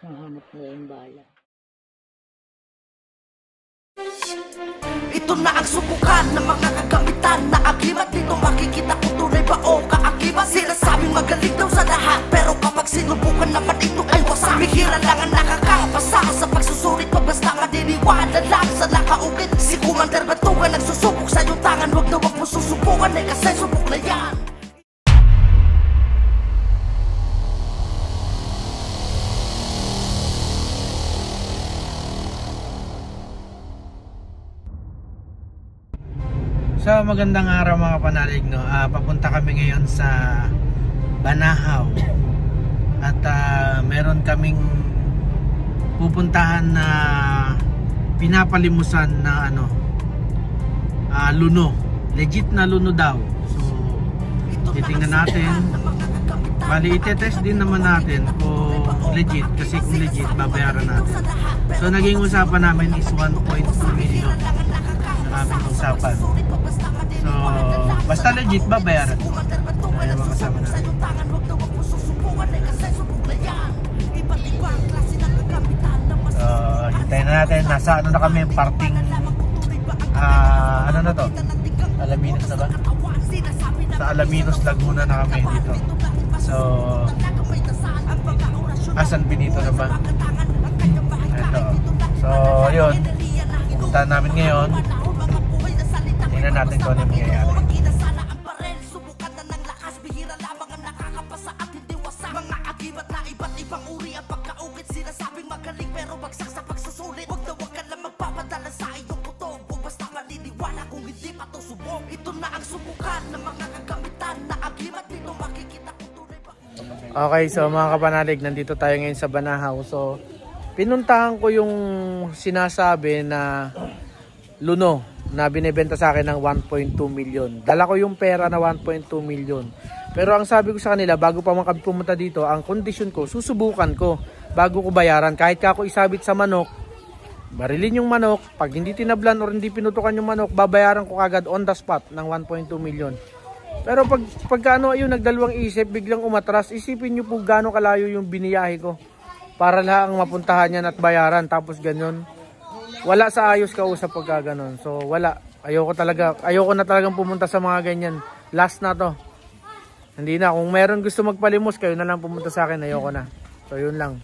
Hahanap na yung bala. Ito na ang subukan ng mga kagamitan na agimat. Dito makikita kung tunay ba o kaakibat. Sinasabing magaling daw sa lahat, pero kapag sinubukan naman ito ay wasak. Bihira lang ang nakakapasa sa pagsusulit pa, basta madiniwala lang sa nakaukit. Si Commander Batugan nagsusubok sa iyong tangan. Huwag na huwag mo susubukan eh, kasi subok na yan. So magandang araw mga panalig, no? Papunta kami ngayon sa Banahaw. At meron kaming pupuntahan na pinapalimusan na luno. Legit na luno daw. So titingnan natin. Bali itetest din naman natin kung legit, kasi kung legit babayaran natin. So naging usapan namin is 1.2 million na aming usapan. So basta legit babayaran. Ayun mga kasama natin. So hintayin na natin. Nasa na kami, parting ano na to? Alaminos na ba? Sa Alaminos, Laguna na kami dito. So San Benito na ba? Ito. So yun, pupuntahan namin ngayon. Tingnan natin kung ano yung mangyayari. Okay, so mga kapanalig, nandito tayo ngayon sa Banahaw. So pinuntahan ko yung sinasabi na luno na binibenta sa akin ng 1.2 million. Dala ko yung pera na 1.2 million. Pero ang sabi ko sa kanila, bago pa man kami pumunta dito, ang kondisyon ko, susubukan ko bago ko bayaran. Kahit ka ako isabit sa manok, barilin yung manok, pag hindi tinablan or hindi pinutukan yung manok, babayaran ko agad on the spot ng 1.2 million. Pero pagka ayun, nagdalawang isip, biglang umatras, isipin nyo po gaano kalayo yung biniyahe ko para lang mapuntahan yan at bayaran. Tapos ganyan, wala sa ayos kausap pagka ganon. So wala, ayoko na talagang pumunta sa mga ganyan. Last na to, hindi na. Kung meron gusto magpalimos, kayo na lang pumunta sa akin, ayoko na. So yun lang.